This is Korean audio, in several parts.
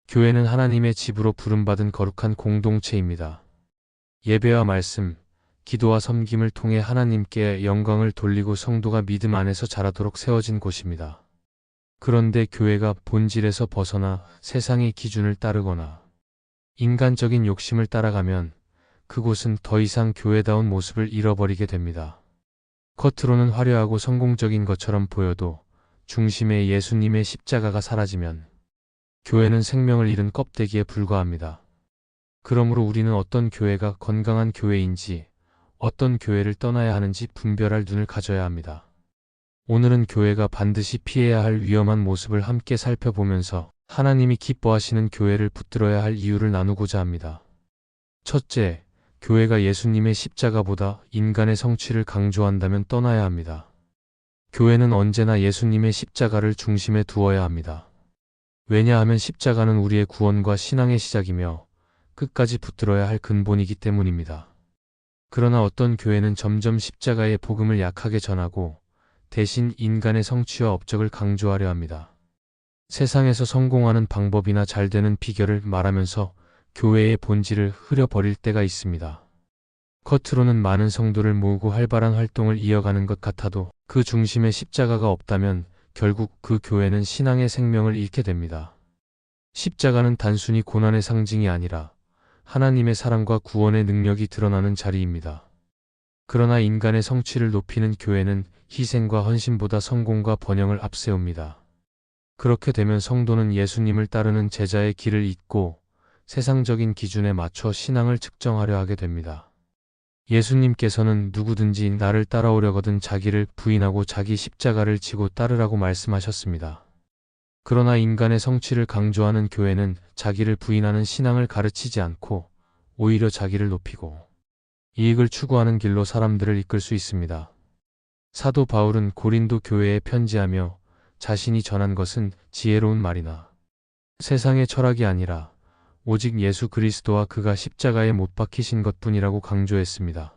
교회는 하나님의 집으로 부름받은 거룩한 공동체입니다. 예배와 말씀, 기도와 섬김을 통해 하나님께 영광을 돌리고 성도가 믿음 안에서 자라도록 세워진 곳입니다. 그런데 교회가 본질에서 벗어나 세상의 기준을 따르거나 인간적인 욕심을 따라가면 그곳은 더 이상 교회다운 모습을 잃어버리게 됩니다. 겉으로는 화려하고 성공적인 것처럼 보여도 중심에 예수님의 십자가가 사라지면 교회는 생명을 잃은 껍데기에 불과합니다. 그러므로 우리는 어떤 교회가 건강한 교회인지, 어떤 교회를 떠나야 하는지 분별할 눈을 가져야 합니다. 오늘은 교회가 반드시 피해야 할 위험한 모습을 함께 살펴보면서 하나님이 기뻐하시는 교회를 붙들어야 할 이유를 나누고자 합니다. 첫째, 교회가 예수님의 십자가보다 인간의 성취를 강조한다면 떠나야 합니다. 교회는 언제나 예수님의 십자가를 중심에 두어야 합니다. 왜냐하면 십자가는 우리의 구원과 신앙의 시작이며 끝까지 붙들어야 할 근본이기 때문입니다. 그러나 어떤 교회는 점점 십자가의 복음을 약하게 전하고 대신 인간의 성취와 업적을 강조하려 합니다. 세상에서 성공하는 방법이나 잘되는 비결을 말하면서 교회의 본질을 흐려버릴 때가 있습니다. 겉으로는 많은 성도를 모으고 활발한 활동을 이어가는 것 같아도 그 중심에 십자가가 없다면 결국 그 교회는 신앙의 생명을 잃게 됩니다. 십자가는 단순히 고난의 상징이 아니라 하나님의 사랑과 구원의 능력이 드러나는 자리입니다. 그러나 인간의 성취를 높이는 교회는 희생과 헌신보다 성공과 번영을 앞세웁니다. 그렇게 되면 성도는 예수님을 따르는 제자의 길을 잇고 세상적인 기준에 맞춰 신앙을 측정하려 하게 됩니다. 예수님께서는 누구든지 나를 따라오려거든 자기를 부인하고 자기 십자가를 지고 따르라고 말씀하셨습니다. 그러나 인간의 성취를 강조하는 교회는 자기를 부인하는 신앙을 가르치지 않고 오히려 자기를 높이고 이익을 추구하는 길로 사람들을 이끌 수 있습니다. 사도 바울은 고린도 교회에 편지하며 자신이 전한 것은 지혜로운 말이나 세상의 철학이 아니라 오직 예수 그리스도와 그가 십자가에 못 박히신 것뿐이라고 강조했습니다.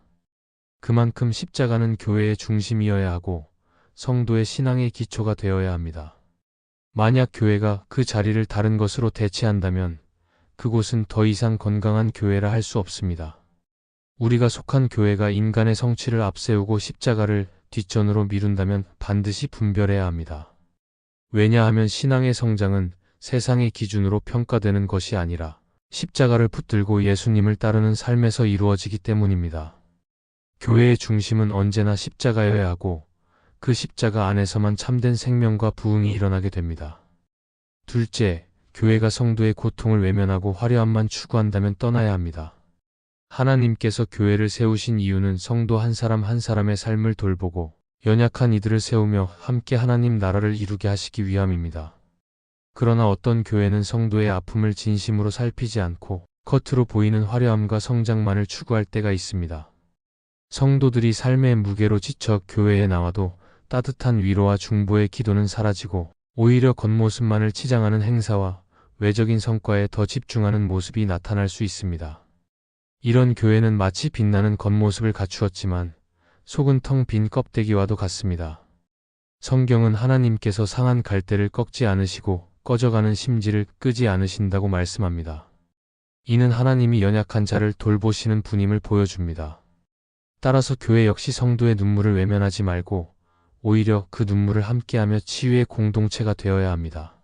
그만큼 십자가는 교회의 중심이어야 하고 성도의 신앙의 기초가 되어야 합니다. 만약 교회가 그 자리를 다른 것으로 대체한다면 그곳은 더 이상 건강한 교회라 할 수 없습니다. 우리가 속한 교회가 인간의 성취를 앞세우고 십자가를 뒷전으로 미룬다면 반드시 분별해야 합니다. 왜냐하면 신앙의 성장은 세상의 기준으로 평가되는 것이 아니라 십자가를 붙들고 예수님을 따르는 삶에서 이루어지기 때문입니다. 교회의 중심은 언제나 십자가여야 하고 그 십자가 안에서만 참된 생명과 부흥이 일어나게 됩니다. 둘째, 교회가 성도의 고통을 외면하고 화려함만 추구한다면 떠나야 합니다. 하나님께서 교회를 세우신 이유는 성도 한 사람 한 사람의 삶을 돌보고 연약한 이들을 세우며 함께 하나님 나라를 이루게 하시기 위함입니다. 그러나 어떤 교회는 성도의 아픔을 진심으로 살피지 않고 겉으로 보이는 화려함과 성장만을 추구할 때가 있습니다. 성도들이 삶의 무게로 지쳐 교회에 나와도 따뜻한 위로와 중보의 기도는 사라지고 오히려 겉모습만을 치장하는 행사와 외적인 성과에 더 집중하는 모습이 나타날 수 있습니다. 이런 교회는 마치 빛나는 겉모습을 갖추었지만 속은 텅 빈 껍데기와도 같습니다. 성경은 하나님께서 상한 갈대를 꺾지 않으시고 꺼져가는 심지를 끄지 않으신다고 말씀합니다. 이는 하나님이 연약한 자를 돌보시는 분임을 보여줍니다. 따라서 교회 역시 성도의 눈물을 외면하지 말고 오히려 그 눈물을 함께하며 치유의 공동체가 되어야 합니다.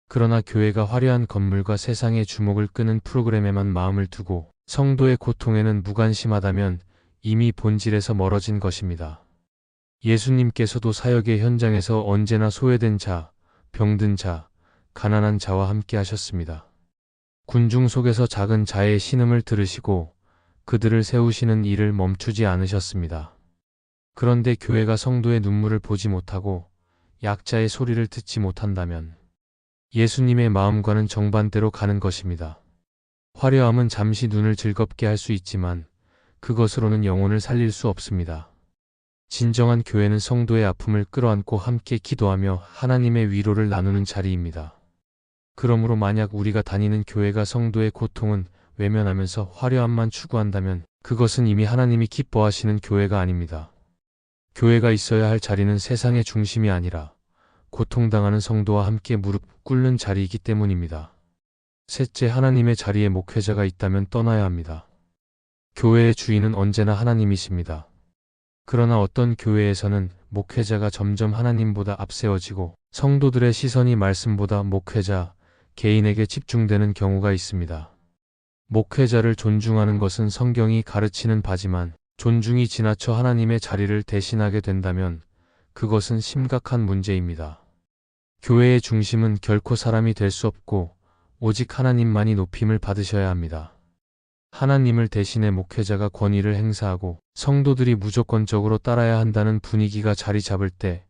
그러나 교회가 화려한 건물과 세상의 주목을 끄는 프로그램에만 마음을 두고 성도의 고통에는 무관심하다면 이미 본질에서 멀어진 것입니다. 예수님께서도 사역의 현장에서 언제나 소외된 자, 병든 자, 가난한 자와 함께 하셨습니다. 군중 속에서 작은 자의 신음을 들으시고 그들을 세우시는 일을 멈추지 않으셨습니다. 그런데 교회가 성도의 눈물을 보지 못하고 약자의 소리를 듣지 못한다면 예수님의 마음과는 정반대로 가는 것입니다. 화려함은 잠시 눈을 즐겁게 할 수 있지만 그것으로는 영혼을 살릴 수 없습니다. 진정한 교회는 성도의 아픔을 끌어안고 함께 기도하며 하나님의 위로를 나누는 자리입니다. 그러므로 만약 우리가 다니는 교회가 성도의 고통은 외면하면서 화려함만 추구한다면 그것은 이미 하나님이 기뻐하시는 교회가 아닙니다. 교회가 있어야 할 자리는 세상의 중심이 아니라 고통당하는 성도와 함께 무릎 꿇는 자리이기 때문입니다. 셋째, 하나님의 자리에 목회자가 있다면 떠나야 합니다. 교회의 주인은 언제나 하나님이십니다. 그러나 어떤 교회에서는 목회자가 점점 하나님보다 앞세워지고 성도들의 시선이 말씀보다 목회자, 개인에게 집중되는 경우가 있습니다. 목회자를 존중하는 것은 성경이 가르치는 바지만 존중이 지나쳐 하나님의 자리를 대신하게 된다면 그것은 심각한 문제입니다. 교회의 중심은 결코 사람이 될 수 없고 오직 하나님만이 높임을 받으셔야 합니다. 하나님을 대신해 목회자가 권위를 행사하고 성도들이 무조건적으로 따라야 한다는 분위기가 자리 잡을 때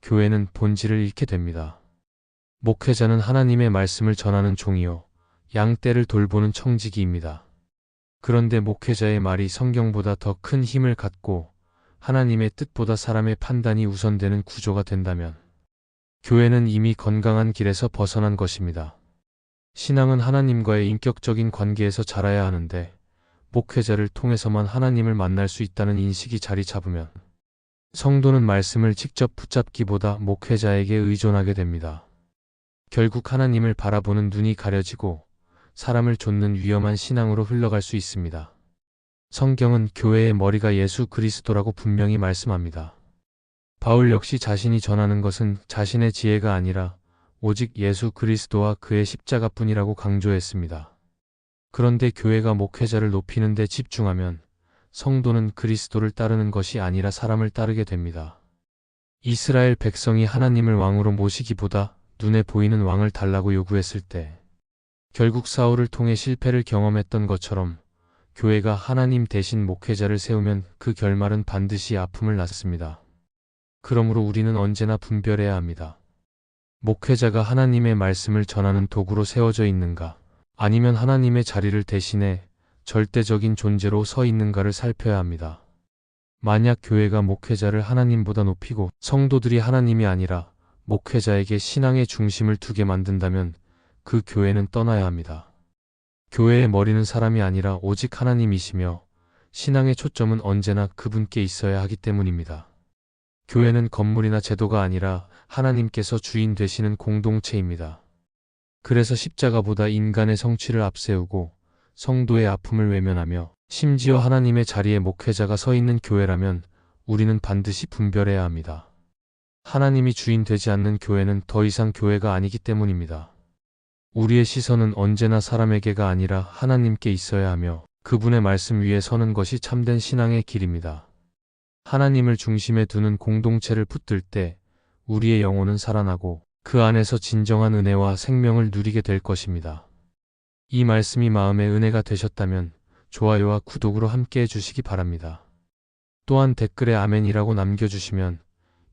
교회는 본질을 잃게 됩니다. 목회자는 하나님의 말씀을 전하는 종이요, 양떼를 돌보는 청지기입니다. 그런데 목회자의 말이 성경보다 더 큰 힘을 갖고 하나님의 뜻보다 사람의 판단이 우선되는 구조가 된다면 교회는 이미 건강한 길에서 벗어난 것입니다. 신앙은 하나님과의 인격적인 관계에서 자라야 하는데 목회자를 통해서만 하나님을 만날 수 있다는 인식이 자리 잡으면 성도는 말씀을 직접 붙잡기보다 목회자에게 의존하게 됩니다. 결국 하나님을 바라보는 눈이 가려지고 사람을 좇는 위험한 신앙으로 흘러갈 수 있습니다. 성경은 교회의 머리가 예수 그리스도라고 분명히 말씀합니다. 바울 역시 자신이 전하는 것은 자신의 지혜가 아니라 오직 예수 그리스도와 그의 십자가뿐이라고 강조했습니다. 그런데 교회가 목회자를 높이는 데 집중하면 성도는 그리스도를 따르는 것이 아니라 사람을 따르게 됩니다. 이스라엘 백성이 하나님을 왕으로 모시기보다 눈에 보이는 왕을 달라고 요구했을 때 결국 사울을 통해 실패를 경험했던 것처럼 교회가 하나님 대신 목회자를 세우면 그 결말은 반드시 아픔을 낳습니다. 그러므로 우리는 언제나 분별해야 합니다. 목회자가 하나님의 말씀을 전하는 도구로 세워져 있는가, 아니면 하나님의 자리를 대신해 절대적인 존재로 서 있는가를 살펴야 합니다. 만약 교회가 목회자를 하나님보다 높이고 성도들이 하나님이 아니라 목회자에게 신앙의 중심을 두게 만든다면 그 교회는 떠나야 합니다. 교회의 머리는 사람이 아니라 오직 하나님이시며 신앙의 초점은 언제나 그분께 있어야 하기 때문입니다. 교회는 건물이나 제도가 아니라 하나님께서 주인 되시는 공동체입니다. 그래서 십자가보다 인간의 성취를 앞세우고 성도의 아픔을 외면하며 심지어 하나님의 자리에 목회자가 서 있는 교회라면 우리는 반드시 분별해야 합니다. 하나님이 주인 되지 않는 교회는 더 이상 교회가 아니기 때문입니다. 우리의 시선은 언제나 사람에게가 아니라 하나님께 있어야 하며 그분의 말씀 위에 서는 것이 참된 신앙의 길입니다. 하나님을 중심에 두는 공동체를 붙들 때 우리의 영혼은 살아나고 그 안에서 진정한 은혜와 생명을 누리게 될 것입니다. 이 말씀이 마음의 은혜가 되셨다면 좋아요와 구독으로 함께 해주시기 바랍니다. 또한 댓글에 아멘이라고 남겨주시면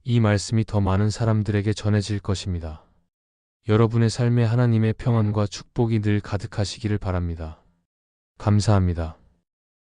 이 말씀이 더 많은 사람들에게 전해질 것입니다. 여러분의 삶에 하나님의 평안과 축복이 늘 가득하시기를 바랍니다. 감사합니다.